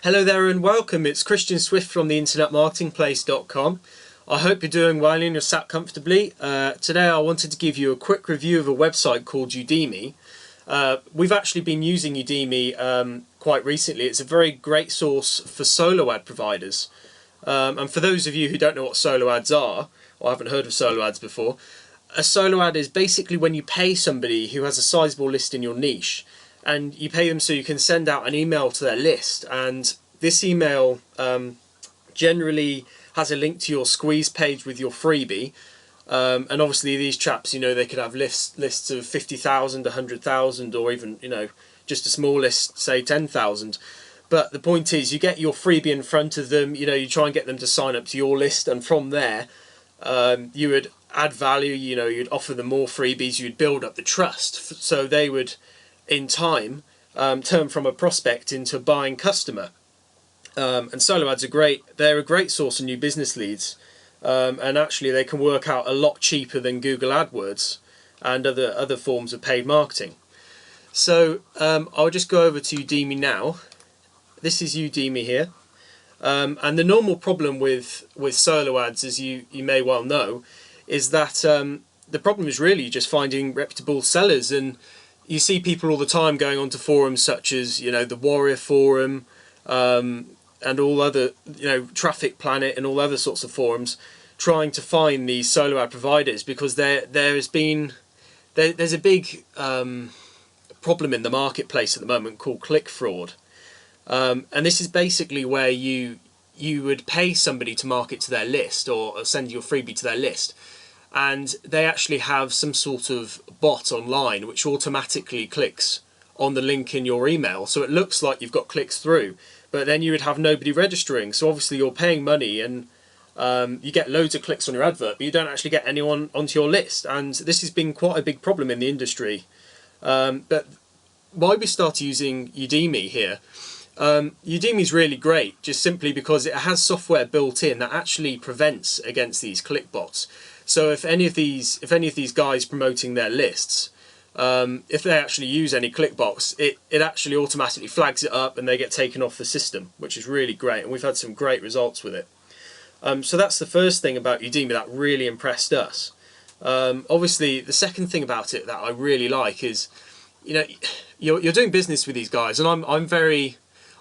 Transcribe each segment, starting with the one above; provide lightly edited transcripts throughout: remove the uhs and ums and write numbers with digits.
Hello there and welcome. It's Christian Swift from the internetmarketingplace.com. I hope you're doing well and you're sat comfortably. Today I wanted to give you a quick review of a website called Udimi. We've actually been using Udimi quite recently. It's a very great source for solo ad providers. And for those of you who don't know what solo ads are, or haven't heard of solo ads before, a solo ad is basically when you pay somebody who has a sizable list in your niche, and you pay them so you can send out an email to their list, and this email generally has a link to your squeeze page with your freebie. And obviously these chaps, they could have lists of 50,000, 100,000, or even, just a small list, say 10,000. But the point is, you get your freebie in front of them, you try and get them to sign up to your list, and from there, you would add value, you'd offer them more freebies, you'd build up the trust, so they would, in time, turn from a prospect into a buying customer. And solo ads are great. They're a great source of new business leads, and actually they can work out a lot cheaper than Google AdWords and other forms of paid marketing. So I'll just go over to Udimi now. This is Udimi here, and the normal problem with solo ads, as you may well know, is that the problem is really just finding reputable sellers. And you see people all the time going onto forums such as, the Warrior Forum, and all other, Traffic Planet and all other sorts of forums, trying to find these solo ad providers, because there's a big problem in the marketplace at the moment called click fraud. And this is basically where you would pay somebody to market to their list, or send your freebie to their list, and they actually have some sort of bot online which automatically clicks on the link in your email, so it looks like you've got clicks through, but then you would have nobody registering. So obviously you're paying money, and you get loads of clicks on your advert, but you don't actually get anyone onto your list, and this has been quite a big problem in the industry. But why we started using Udimi here, Udimi is really great just simply because it has software built in that actually prevents against these click bots. So if any of these guys promoting their lists, if they actually use any click bots, it actually automatically flags it up and they get taken off the system, which is really great, and we've had some great results with it. So that's the first thing about Udimi that really impressed us. Obviously the second thing about it that I really like is, you're doing business with these guys, and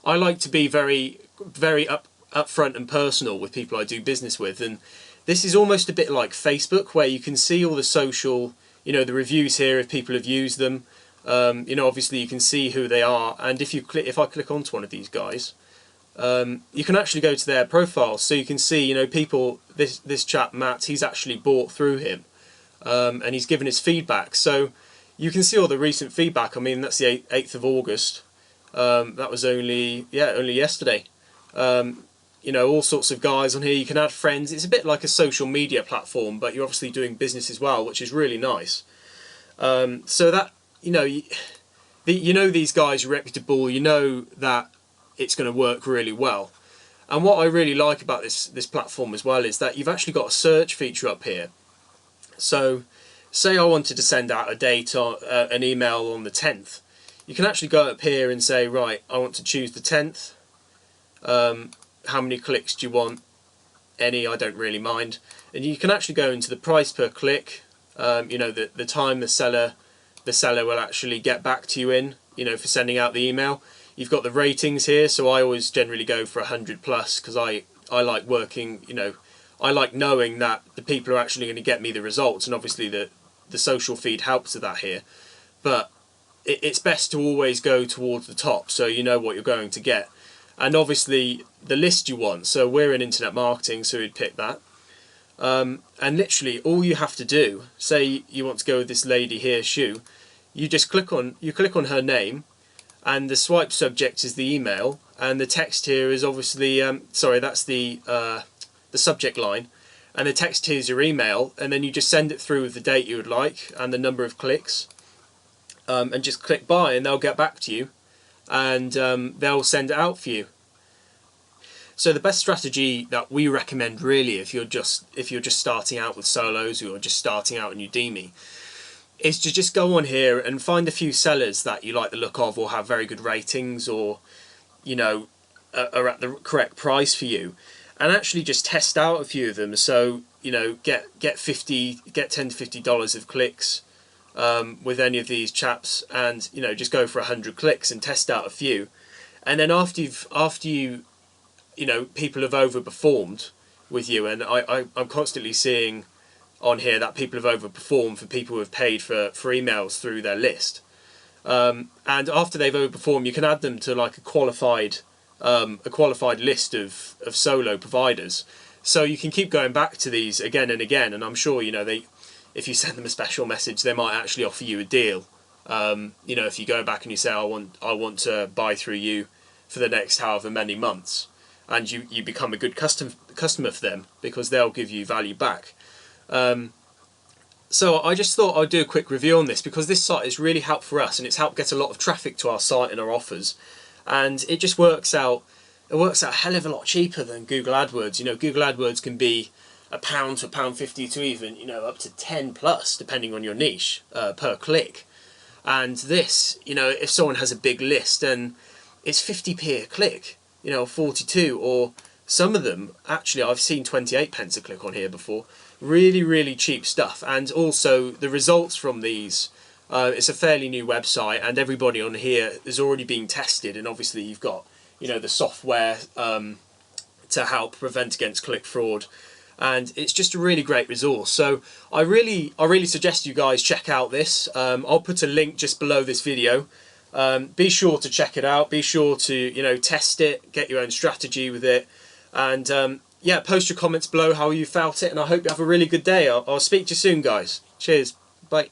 I like to be very upfront and personal with people I do business with, and this is almost a bit like Facebook, where you can see all the social, the reviews here if people have used them. Obviously you can see who they are, and if I click onto one of these guys, you can actually go to their profiles, so you can see, people. This chap Matt, he's actually bought through him, and he's given his feedback. So you can see all the recent feedback. I mean, that's the 8th of August. That was only yesterday. All sorts of guys on here. You can add friends. It's a bit like a social media platform, but you're obviously doing business as well, which is really nice. So that, these guys are reputable, that it's going to work really well. And what I really like about this platform as well is that you've actually got a search feature up here. So say I wanted to send out a date or an email on the 10th. You can actually go up here and say, right, I want to choose the 10th. How many clicks do you want? Any, I don't really mind. And you can actually go into the price per click, the time the seller will actually get back to you in, for sending out the email. You've got the ratings here, so I always generally go for 100 plus, because I like working, I like knowing that the people are actually going to get me the results, and obviously the social feed helps with that here. But it's best to always go towards the top, so you know what you're going to get. And obviously the list you want, so we're in internet marketing, so we'd pick that. And literally all you have to do, say you want to go with this lady here, Shu, you just click on her name, and the swipe subject is the email, and the text here is obviously that's the subject line, and the text here is your email, and then you just send it through with the date you would like and the number of clicks, and just click buy, and they'll get back to you, and they'll send it out for you. So the best strategy that we recommend, really, if you're just starting out with solos, or you're just starting out in Udimi, is to just go on here and find a few sellers that you like the look of, or have very good ratings, or are at the correct price for you, and actually just test out a few of them. So get $10 to $50 of clicks with any of these chaps, and just go for 100 clicks and test out a few, and then after you people have overperformed with you, and I'm constantly seeing on here that people have overperformed for people who have paid for emails through their list. And after they've overperformed, you can add them to like a qualified list of solo providers. So you can keep going back to these again and again, and I'm sure if you send them a special message, they might actually offer you a deal. If you go back and you say, I want to buy through you for the next however many months, and you become a good customer for them, because they'll give you value back. So I just thought I'd do a quick review on this, because this site has really helped for us, and it's helped get a lot of traffic to our site and our offers, and it just works out a hell of a lot cheaper than Google AdWords. Google AdWords can be £1 to £1.50 to even up to 10 plus, depending on your niche, per click. And this, if someone has a big list, then it's 50p a click, 42, or some of them actually I've seen 28 pence a click on here before. Really, really cheap stuff. And also the results from these, it's a fairly new website, and everybody on here is already being tested, and obviously you've got the software to help prevent against click fraud, and it's just a really great resource. So I really suggest you guys check out this. I'll put a link just below this video. Be sure to check it out, be sure to test it, get your own strategy with it, and yeah, post your comments below how you felt it, and I hope you have a really good day. I'll speak to you soon, guys. Cheers, bye.